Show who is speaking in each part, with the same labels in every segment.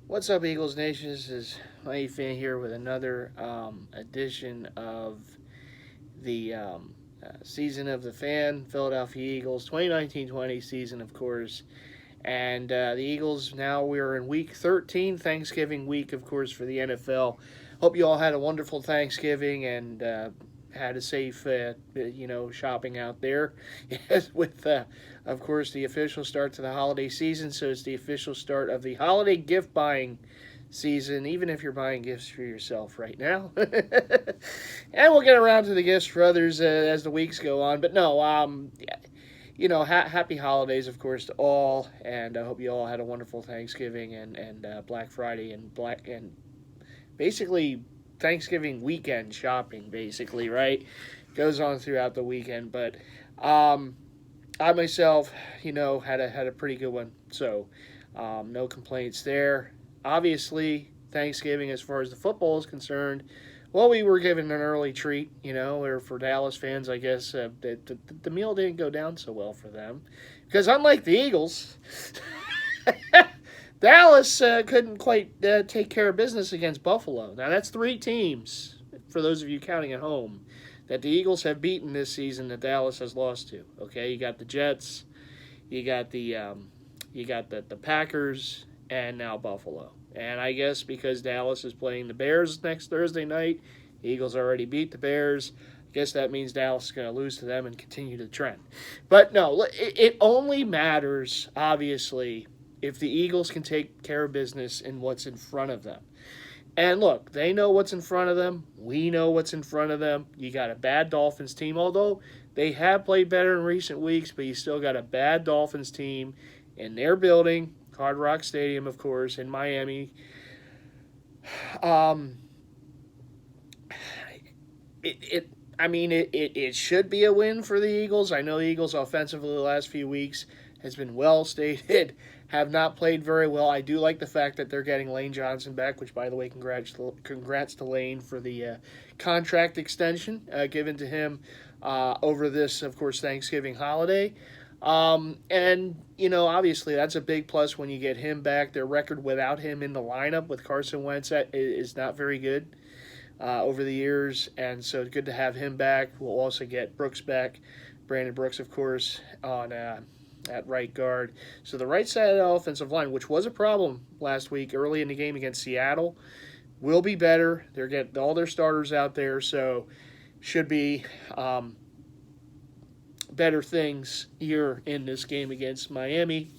Speaker 1: What's up, Eagles Nation? This is Miami Fan here with another edition of the season of the Fan, Philadelphia Eagles, 2019-20 season, of course. And the Eagles, now we're in week 13, Thanksgiving week, of course, for the NFL. Hope you all had a wonderful Thanksgiving and had a safe, shopping out there. Yes, with, of course, the official start to the holiday season. So it's the official start of the holiday gift buying season, even if you're buying gifts for yourself right now. And we'll get around to the gifts for others as the weeks go on. But no, happy holidays, of course, to all, and I hope you all had a wonderful Thanksgiving and Black Friday and basically Thanksgiving weekend shopping, basically, right? Goes on throughout the weekend, but I myself, had a pretty good one, so no complaints there. Obviously, Thanksgiving, as far as the football is concerned, well, we were given an early treat, or for Dallas fans, I guess the meal didn't go down so well for them. Because unlike the Eagles, Dallas couldn't quite take care of business against Buffalo. Now, that's three teams, for those of you counting at home, that the Eagles have beaten this season that Dallas has lost to. Okay, you got the Jets, you got the Packers, and now Buffalo. And I guess because Dallas is playing the Bears next Thursday night, the Eagles already beat the Bears. I guess that means Dallas is going to lose to them and continue the trend. But no, it only matters, obviously, if the Eagles can take care of business in what's in front of them. And look, they know what's in front of them. We know what's in front of them. You got a bad Dolphins team, although they have played better in recent weeks, but you still got a bad Dolphins team in their building, Hard Rock Stadium, of course, in Miami. It should be a win for the Eagles. I know the Eagles offensively the last few weeks has been well stated, have not played very well. I do like the fact that they're getting Lane Johnson back, which, by the way, congrats to Lane for the contract extension given to him over this, of course, Thanksgiving holiday. Obviously that's a big plus when you get him back. Their record without him in the lineup with Carson Wentz is not very good over the years, and so it's good to have him back. We'll also get Brooks back, Brandon Brooks, of course, on at right guard. So the right side of the offensive line, which was a problem last week early in the game against Seattle, will be better. They're getting all their starters out there, so should be better things here in this game against Miami.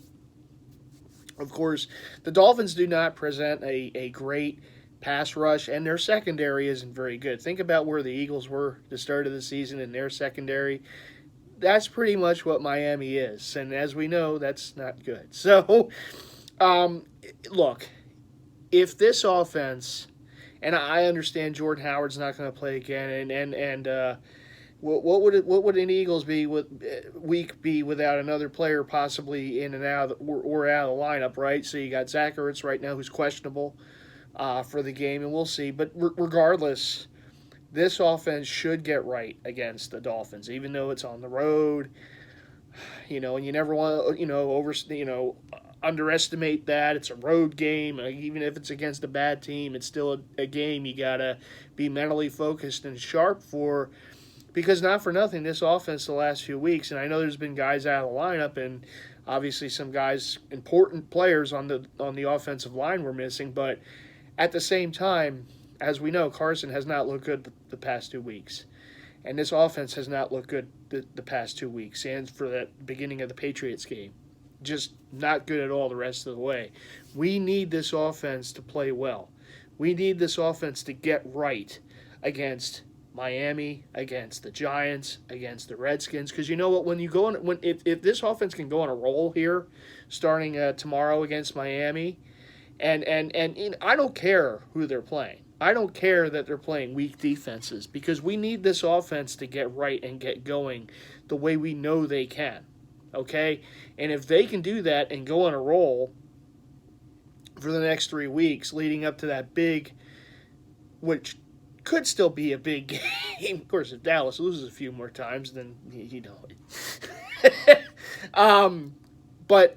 Speaker 1: Of course, the Dolphins do not present a great pass rush, and their secondary isn't very good. Think about where the Eagles were at the start of the season in their secondary. That's pretty much what Miami is, and as we know, that's not good. So, look, if this offense, and I understand Jordan Howard's not going to play again, and what would an Eagles week be without another player possibly in and out or out of the lineup, right? So you got Zach Ertz right now who's questionable for the game, and we'll see. But regardless, this offense should get right against the Dolphins, even though it's on the road. And you never want to underestimate that. It's a road game. Even if it's against a bad team, it's still a game you gotta be mentally focused and sharp for. Because not for nothing, this offense the last few weeks, and I know there's been guys out of the lineup, and obviously some guys, important players on the offensive line were missing, but at the same time, as we know, Carson has not looked good the past 2 weeks. And this offense has not looked good the past 2 weeks, and for the beginning of the Patriots game. Just not good at all the rest of the way. We need this offense to play well. We need this offense to get right against Miami, against the Giants, against the Redskins. Because you know what? When you go on, if this offense can go on a roll here, starting tomorrow against Miami, and I don't care who they're playing. I don't care that they're playing weak defenses because we need this offense to get right and get going the way we know they can. Okay? And if they can do that and go on a roll for the next 3 weeks leading up to that big, which could still be a big game. Of course, if Dallas loses a few more times, then you know it. But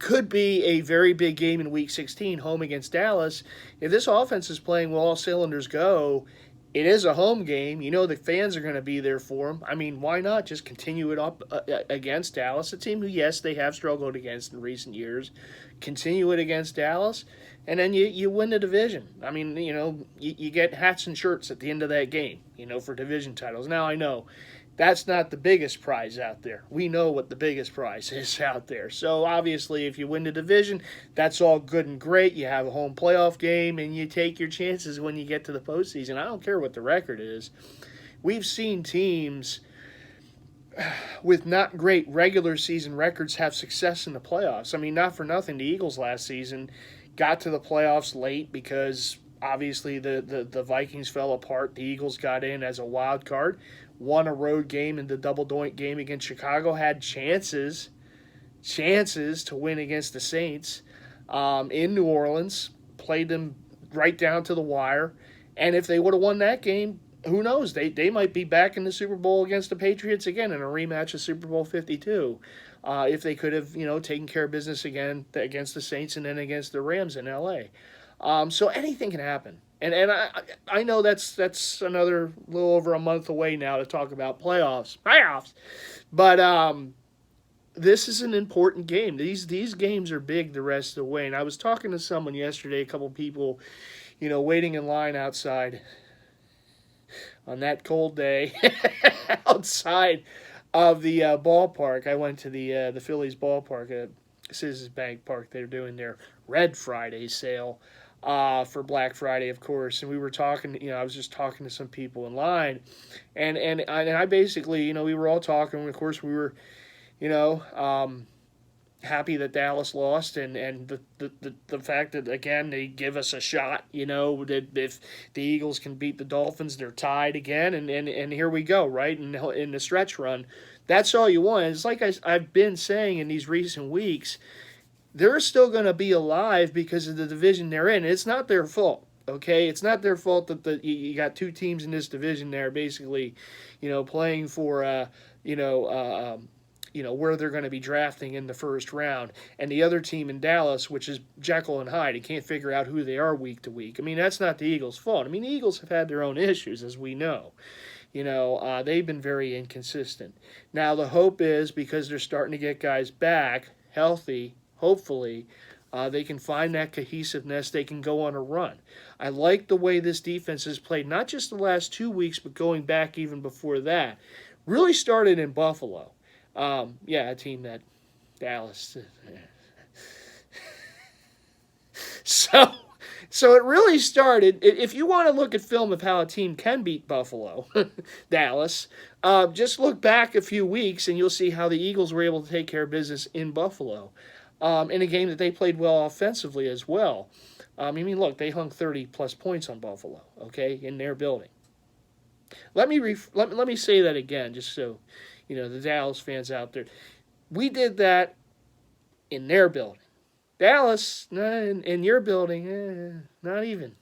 Speaker 1: could be a very big game in Week 16, home against Dallas. If this offense is playing with all cylinders go, it is a home game. You know the fans are going to be there for them. I mean, why not just continue it up against Dallas, a team who, yes, they have struggled against in recent years. Continue it against Dallas, and then you win the division. I mean, you get hats and shirts at the end of that game, for division titles. Now, I know that's not the biggest prize out there. We know what the biggest prize is out there. So obviously, if you win the division, that's all good and great. You have a home playoff game, and you take your chances when you get to the postseason. I don't care what the record is. We've seen teams with not great regular season records have success in the playoffs. I mean, not for nothing, the Eagles last season got to the playoffs late because obviously the Vikings fell apart. The Eagles got in as a wild card, won a road game in the double doink game against Chicago, had chances to win against the Saints in New Orleans, played them right down to the wire. And if they would have won that game, who knows? They might be back in the Super Bowl against the Patriots again in a rematch of Super Bowl 52 if they could have, taken care of business again against the Saints and then against the Rams in L.A. So anything can happen. And I know that's another little over a month away now to talk about playoffs. But this is an important game. These games are big the rest of the way. And I was talking to someone yesterday, a couple people, waiting in line outside on that cold day outside of the ballpark. I went to the Phillies ballpark at Citizens Bank Park. They're doing their Red Friday sale for Black Friday, of course. And we were talking, I was just talking to some people in line. And I basically, we were all talking. Of course, we were, happy that Dallas lost and the fact that, again, they give us a shot, that if the Eagles can beat the Dolphins, they're tied again, and here we go, right, in the stretch run. That's all you want. It's like I've been saying in these recent weeks, they're still going to be alive because of the division they're in. It's not their fault, okay? It's not their fault that you got two teams in this division there basically, playing for, where they're going to be drafting in the first round. And the other team in Dallas, which is Jekyll and Hyde, you can't figure out who they are week to week. I mean, that's not the Eagles' fault. I mean, the Eagles have had their own issues, as we know. They've been very inconsistent. Now, the hope is because they're starting to get guys back, healthy, hopefully, they can find that cohesiveness. They can go on a run. I like the way this defense has played, not just the last 2 weeks, but going back even before that. Really started in Buffalo. A team that Dallas. So it really started. If you want to look at film of how a team can beat Buffalo, Dallas, just look back a few weeks and you'll see how the Eagles were able to take care of business in Buffalo, in a game that they played well offensively as well. Look, they hung 30-plus points on Buffalo, okay, in their building. Let me say that again, just so the Dallas fans out there. We did that in their building. Dallas, in your building, not even.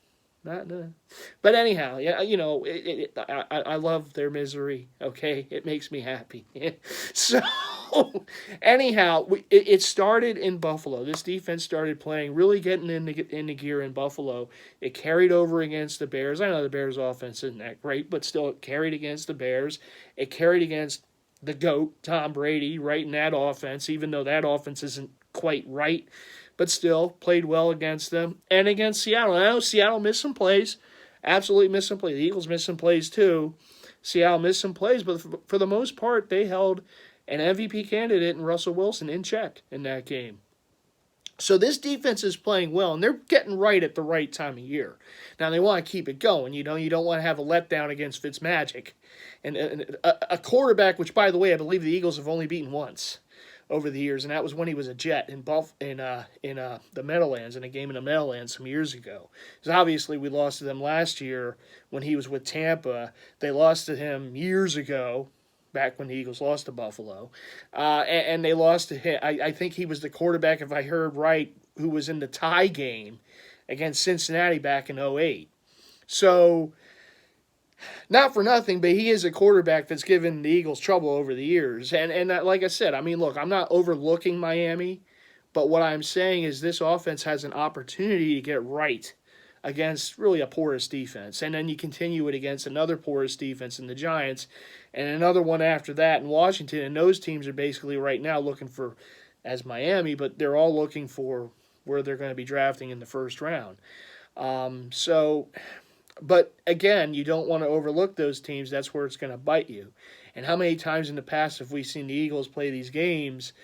Speaker 1: But anyhow, I love their misery, okay? It makes me happy. So, anyhow, it started in Buffalo. This defense started playing, really getting into gear in Buffalo. It carried over against the Bears. I know the Bears' offense isn't that great, but still it carried against the Bears. It carried against the GOAT, Tom Brady, right in that offense, even though that offense isn't quite right, but still played well against them. And against Seattle. I know Seattle missed some plays, absolutely missed some plays. The Eagles missed some plays too. Seattle missed some plays, but for the most part, they held an MVP candidate in Russell Wilson in check in that game. So this defense is playing well, and they're getting right at the right time of year. Now, they want to keep it going. You don't want to have a letdown against Fitzmagic. And a quarterback, which, by the way, I believe the Eagles have only beaten once over the years, and that was when he was a Jet in the Meadowlands, in a game in the Meadowlands some years ago. Because obviously we lost to them last year when he was with Tampa. They lost to him years ago, back when the Eagles lost to Buffalo. And they lost to him. I think he was the quarterback, if I heard right, who was in the tie game against Cincinnati back in 2008. So, not for nothing, but he is a quarterback that's given the Eagles trouble over the years. And like I said, look, I'm not overlooking Miami But what I'm saying is this offense has an opportunity to get right against really a porous defense. And then you continue it against another porous defense in the Giants and another one after that in Washington. And those teams are basically right now looking for, as Miami, but they're all looking for where they're going to be drafting in the first round. So, but again, you don't want to overlook those teams. That's where it's going to bite you. And how many times in the past have we seen the Eagles play these games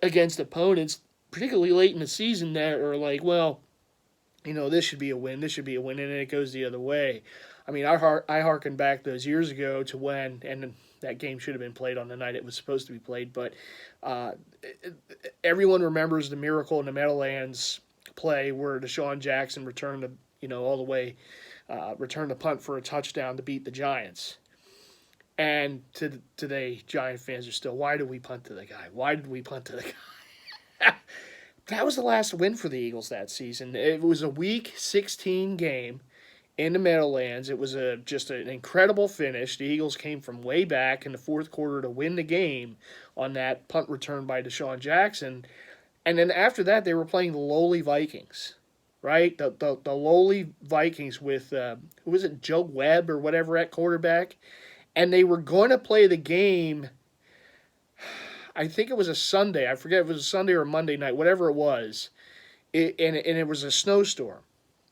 Speaker 1: against opponents, particularly late in the season, that are like, well, this should be a win, this should be a win, and then it goes the other way. I mean, I harken back those years ago to when, and that game should have been played on the night it was supposed to be played, but everyone remembers the Miracle in the Meadowlands play where Deshaun Jackson returned all the way, returned the punt for a touchdown to beat the Giants. And today, Giant fans are still, why did we punt to the guy? Why did we punt to the guy? That was the last win for the Eagles that season. It was a Week 16 game in the Meadowlands. It was just an incredible finish. The Eagles came from way back in the fourth quarter to win the game on that punt return by Deshaun Jackson. And then after that, they were playing the lowly Vikings, right? The lowly Vikings with, who was it, Joe Webb or whatever at quarterback. And they were going to play the game, I think it was a Sunday. I forget if it was a Sunday or a Monday night, whatever it was. And it was a snowstorm.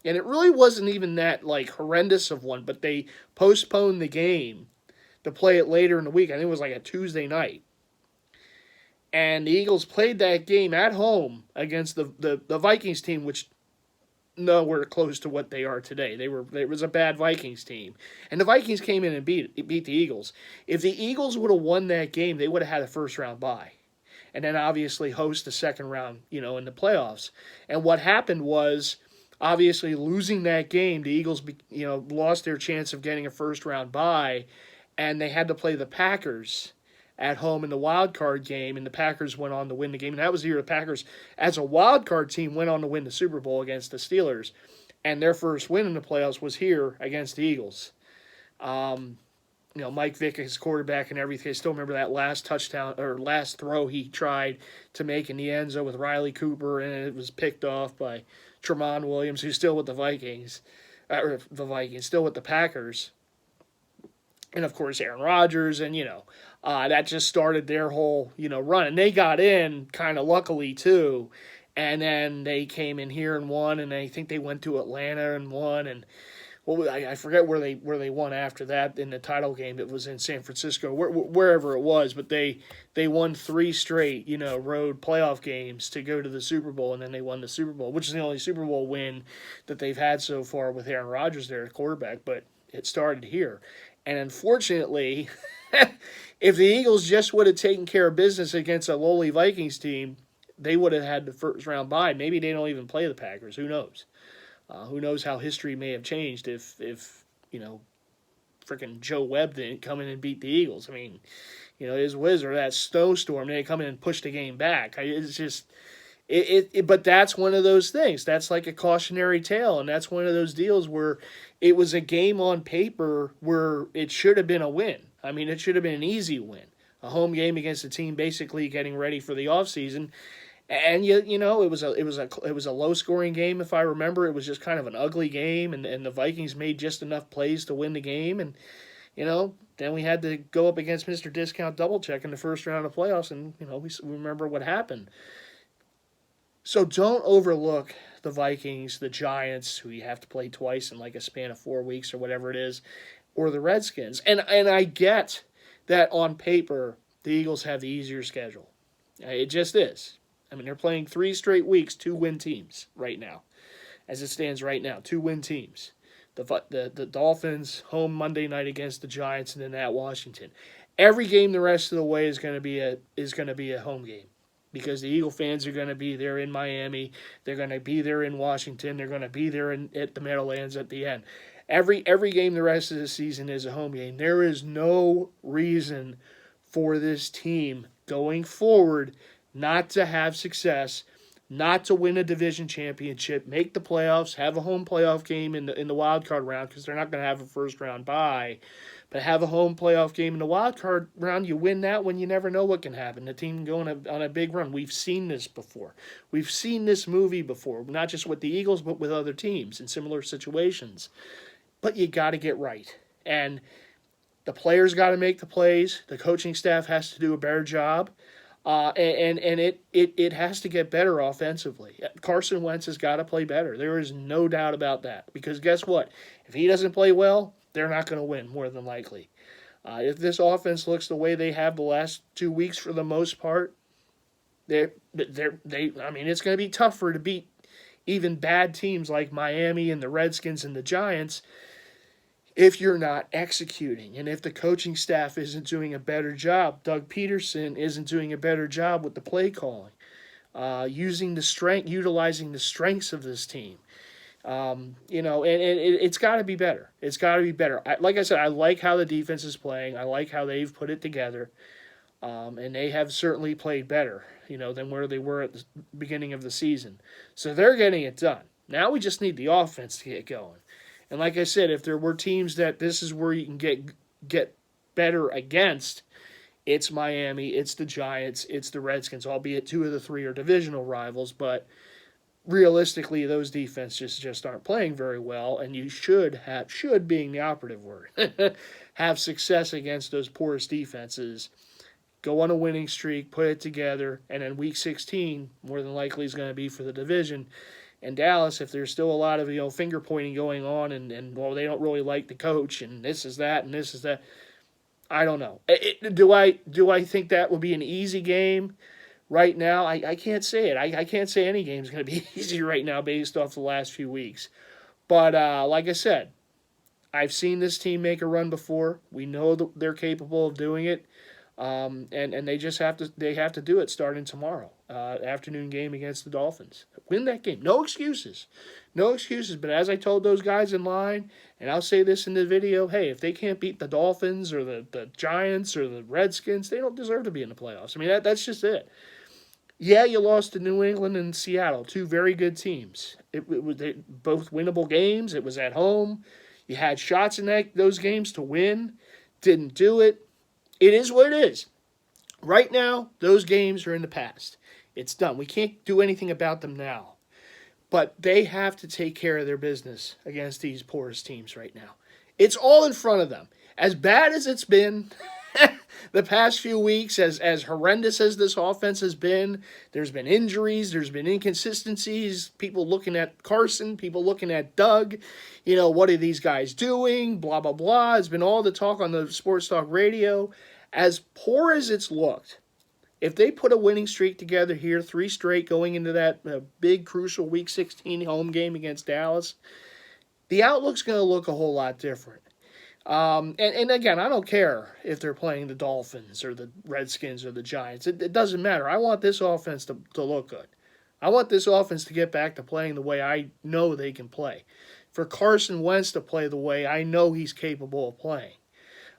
Speaker 1: And it really wasn't even that horrendous of one, but they postponed the game to play it later in the week. I think it was like a Tuesday night. And the Eagles played that game at home against the Vikings team, which nowhere close to what they are today. It was a bad Vikings team. And the Vikings came in and beat the Eagles. If the Eagles would have won that game, they would have had a first-round bye. And then obviously host the second round, in the playoffs. And what happened was, obviously losing that game, the Eagles, lost their chance of getting a first-round bye, and they had to play the Packers at home in the wild card game, and the Packers went on to win the game. And that was the year the Packers, as a wild card team, went on to win the Super Bowl against the Steelers. And their first win in the playoffs was here against the Eagles. Mike Vick, his quarterback and everything. I still remember that last touchdown or last throw he tried to make in the end zone with Riley Cooper, and it was picked off by Tremont Williams, who's still with the Vikings, still with the Packers. And, of course, Aaron Rodgers, and, that just started their whole, run. And they got in kind of luckily, too. And then they came in here and won, and I think they went to Atlanta and won. And I forget where they won after that in the title game. It was in San Francisco, wherever it was. But they won 3 straight, road playoff games to go to the Super Bowl, and then they won the Super Bowl, which is the only Super Bowl win that they've had so far with Aaron Rodgers there at quarterback. But it started here. And unfortunately, if the Eagles just would have taken care of business against a lowly Vikings team, they would have had the first round bye. Maybe they don't even play the Packers. Who knows? Who knows how history may have changed if freaking Joe Webb didn't come in and beat the Eagles. I mean, his wizard, that snowstorm, they come in and push the game back. It's just, but that's one of those things. That's like a cautionary tale, and that's one of those deals where it was a game on paper where it should have been a win. I mean, it should have been an easy win. A home game against a team basically getting ready for the offseason. And it was a low scoring game, if I remember. It was just kind of an ugly game, and the Vikings made just enough plays to win the game. And then we had to go up against Mr. Discount Double Check in the first round of playoffs, and we remember what happened. So don't overlook the Vikings, the Giants, who you have to play twice in like a span of 4 weeks or whatever it is, or the Redskins. And I get that on paper the Eagles have the easier schedule. It just is. I mean, they're playing 3 straight weeks, 2-win teams right now, as it stands right now, 2-win teams. The Dolphins home Monday night against the Giants, and then at Washington. Every game the rest of the way is going to be a home game, because the Eagle fans are going to be there in Miami, they're going to be there in Washington, they're going to be there at the Meadowlands at the end. Every game the rest of the season is a home game. There is no reason for this team going forward not to have success, not to win a division championship, make the playoffs, have a home playoff game in the wild card round, because they're not going to have a first round bye. But have a home playoff game in the wild card round, you win that one, you never know what can happen. The team can go on a big run. We've seen this before. We've seen this movie before, not just with the Eagles, but with other teams in similar situations. But you got to get right. And the players got to make the plays. The coaching staff has to do a better job. It has to get better offensively. Carson Wentz has got to play better. There is no doubt about that. Because guess what? If he doesn't play well, they're not going to win, more than likely. If this offense looks the way they have the last 2 weeks for the most part, I mean, it's going to be tougher to beat even bad teams like Miami and the Redskins and the Giants if you're not executing. And if the coaching staff isn't doing a better job, Doug Peterson isn't doing a better job with the play calling, utilizing the strengths of this team. It's got to be better. It's got to be better. Like I said, I like how the defense is playing. I like how they've put it together. And they have certainly played better, than where they were at the beginning of the season. So they're getting it done. Now we just need the offense to get going. And like I said, if there were teams that this is where you can get better against, it's Miami, it's the Giants, it's the Redskins, albeit 2 of the 3 are divisional rivals, but realistically, those defenses just aren't playing very well, and you should being the operative word, have success against those porous defenses, go on a winning streak, put it together, and then Week 16, more than likely, is going to be for the division. And Dallas, if there's still a lot of finger pointing going on, and they don't really like the coach, and this is that, and this is that, I don't know. Do I think that will be an easy game? Right now, I can't say it. I can't say any game's going to be easy right now based off the last few weeks. But like I said, I've seen this team make a run before. We know that they're capable of doing it, and they just have to do it starting tomorrow, afternoon game against the Dolphins. Win that game. No excuses. No excuses. But as I told those guys in line, and I'll say this in the video, hey, if they can't beat the Dolphins or the Giants or the Redskins, they don't deserve to be in the playoffs. I mean, that's just it. Yeah, you lost to New England and Seattle, 2 very good teams. It was both winnable games. It was at home. You had shots in those games to win. Didn't do it. It is what it is. Right now, those games are in the past. It's done. We can't do anything about them now. But they have to take care of their business against these porous teams right now. It's all in front of them. As bad as it's been the past few weeks, as horrendous as this offense has been, there's been injuries, there's been inconsistencies, people looking at Carson, people looking at Doug, what are these guys doing, blah, blah, blah. It's been all the talk on the Sports Talk radio. As poor as it's looked, if they put a winning streak together here, 3 straight going into that big, crucial Week 16 home game against Dallas, the outlook's going to look a whole lot different. And again, I don't care if they're playing the Dolphins or the Redskins or the Giants. It doesn't matter. I want this offense to look good. I want this offense to get back to playing the way I know they can play. For Carson Wentz to play the way I know he's capable of playing.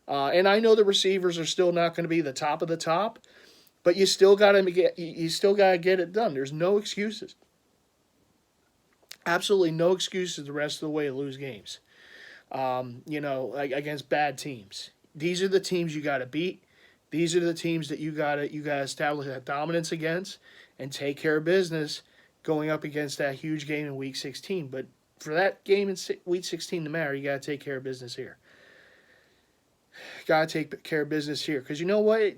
Speaker 1: And I know the receivers are still not going to be the top of the top, but you still got to get it done. There's no excuses. Absolutely no excuses the rest of the way to lose games. Against bad teams. These are the teams you got to beat. These are the teams that you got to establish that dominance against and take care of business going up against that huge game in Week 16. But for that game in Week 16 to matter, you got to take care of business here. Got to take care of business here. Because you know what?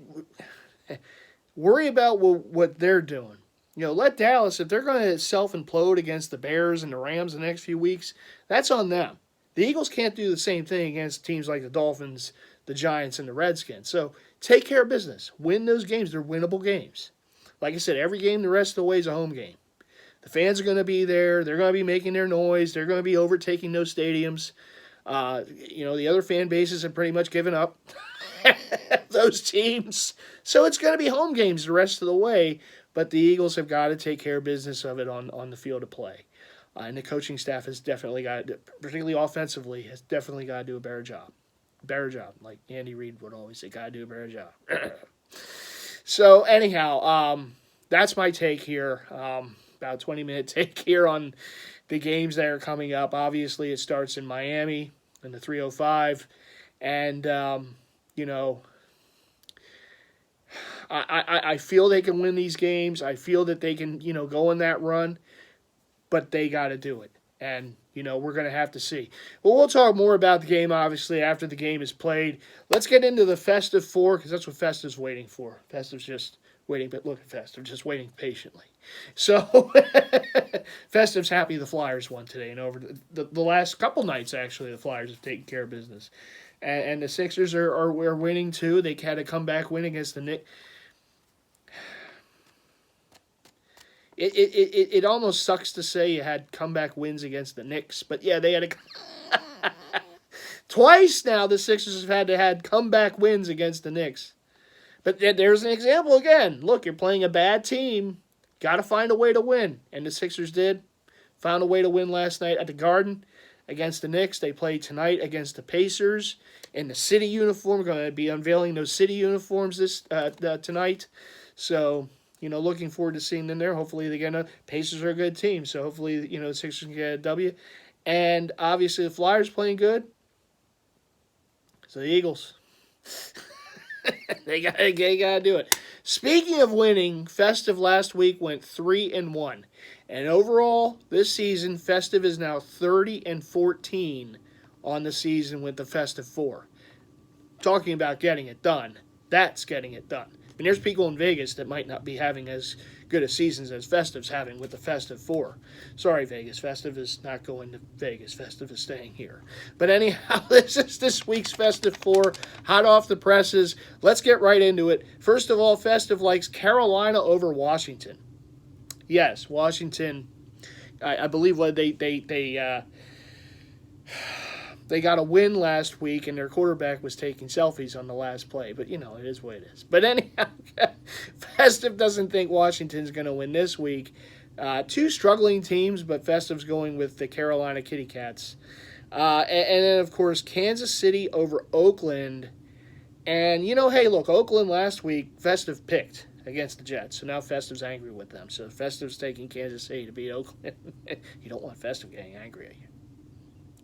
Speaker 1: Worry about what they're doing. Let Dallas, if they're going to self-implode against the Bears and the Rams the next few weeks, that's on them. The Eagles can't do the same thing against teams like the Dolphins, the Giants, and the Redskins. So take care of business. Win those games. They're winnable games. Like I said, every game the rest of the way is a home game. The fans are going to be there. They're going to be making their noise. They're going to be overtaking those stadiums. The other fan bases have pretty much given up those teams. So it's going to be home games the rest of the way. But the Eagles have got to take care of business of it on the field of play. And the coaching staff has definitely got, particularly offensively, has definitely got to do a better job. Better job. Like Andy Reid would always say, got to do a better job. So anyhow, that's my take here. About 20-minute take here on the games that are coming up. Obviously, it starts in Miami in the 3:05. And, you know, I feel they can win these games. I feel that they can, go in that run, but they got to do it. And, we're going to have to see. Well, we'll talk more about the game, obviously, after the game is played. Let's get into the Festive 4, because that's what Festive's waiting for. Festive's just waiting, but look at Festive, just waiting patiently. So, Festive's happy the Flyers won today. And over the last couple nights, actually, the Flyers have taken care of business. And the Sixers are winning, too. They had a comeback win against the Knicks. It almost sucks to say you had comeback wins against the Knicks, but yeah, they had twice now the Sixers have had comeback wins against the Knicks. But there's an example again. Look, you're playing a bad team, got to find a way to win, and the Sixers did. Found a way to win last night at the Garden against the Knicks. They play tonight against the Pacers in the city uniform. We're going to be unveiling those city uniforms tonight. So, looking forward to seeing them there. Hopefully they get Pacers are a good team, so hopefully, the Sixers can get a W. And obviously the Flyers playing good. So the Eagles. they gotta do it. Speaking of winning, Festive last week went 3-1. And overall, this season, Festive is now 30-14 on the season with the Festive 4. Talking about getting it done. That's getting it done. I mean, there's people in Vegas that might not be having as good a seasons as Festive's having with the Festive 4. Sorry, Vegas. Festive is not going to Vegas. Festive is staying here. But anyhow, this is this week's Festive 4, hot off the presses. Let's get right into it. First of all, Festive likes Carolina over Washington. Yes, Washington, I believe they got a win last week, and their quarterback was taking selfies on the last play. But, it is what it is. But anyhow, Festive doesn't think Washington's going to win this week. Two struggling teams, but Festive's going with the Carolina Kitty Cats. And then, of course, Kansas City over Oakland. And, hey, look, Oakland last week, Festive picked against the Jets. So now Festive's angry with them. So Festive's taking Kansas City to beat Oakland. You don't want Festive getting angry at you.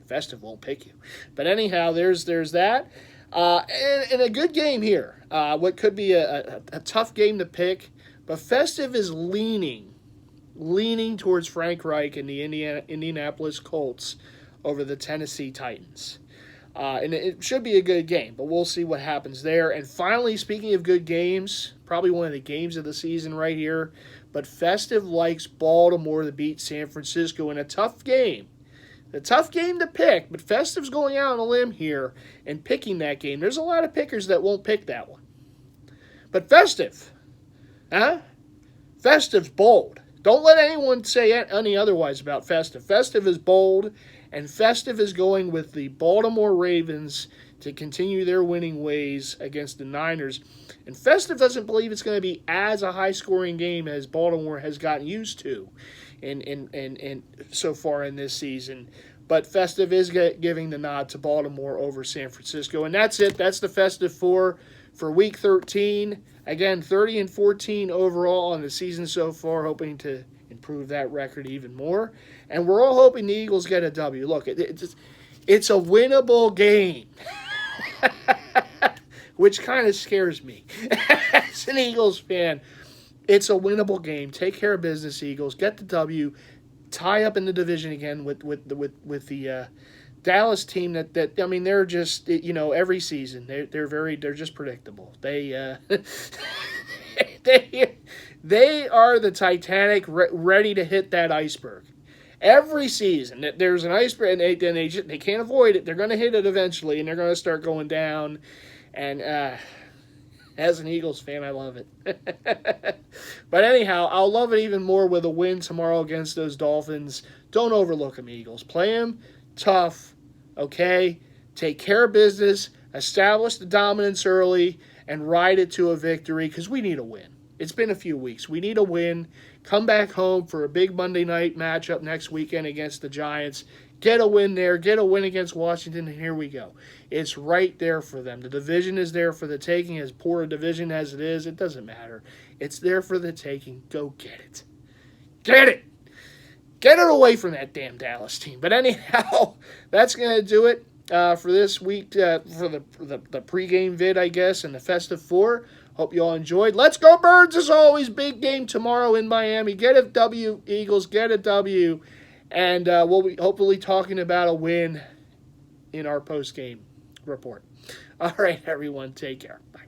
Speaker 1: Festive won't pick you. But anyhow, there's that. And a good game here. What could be a tough game to pick. But Festive is leaning towards Frank Reich and the Indianapolis Colts over the Tennessee Titans. And it should be a good game, but we'll see what happens there. And finally, speaking of good games, probably one of the games of the season right here, but Festive likes Baltimore to beat San Francisco in a tough game. A tough game to pick, but Festive's going out on a limb here and picking that game. There's a lot of pickers that won't pick that one. But Festive, Festive's bold. Don't let anyone say any otherwise about Festive. Festive is bold, and Festive is going with the Baltimore Ravens to continue their winning ways against the Niners. And Festive doesn't believe it's going to be as a high-scoring game as Baltimore has gotten used to in so far in this season. But Festive is giving the nod to Baltimore over San Francisco. And that's it. That's the Festive 4 for Week 13. Again, 30-14 overall on the season so far, hoping to improve that record even more. And we're all hoping the Eagles get a W. Look, it's a winnable game, which kind of scares me as an Eagles fan. It's a winnable game. Take care of business, Eagles. Get the W. Tie up in the division again with the Dallas team that they're just every season they're just predictable. They they are the Titanic ready to hit that iceberg. Every season there's an iceberg, and they can't avoid it. They're going to hit it eventually, and they're going to start going down. And as an Eagles fan, I love it. But anyhow, I'll love it even more with a win tomorrow against those Dolphins. Don't overlook them, Eagles. Play them tough, okay? Take care of business, establish the dominance early, and ride it to a victory, because we need a win. It's been a few weeks. We need a win. Come back home for a big Monday night matchup next weekend against the Giants. Get a win there. Get a win against Washington, and here we go. It's right there for them. The division is there for the taking. As poor a division as it is, it doesn't matter. It's there for the taking. Go get it. Get it. Get it away from that damn Dallas team. But anyhow, that's going to do it. for this week, for the pregame vid, I guess, and the Festive 4. Hope you all enjoyed. Let's go Birds as always. Big game tomorrow in Miami. Get a W, Eagles. Get a W. And we'll be hopefully talking about a win in our post-game report. All right, everyone. Take care. Bye.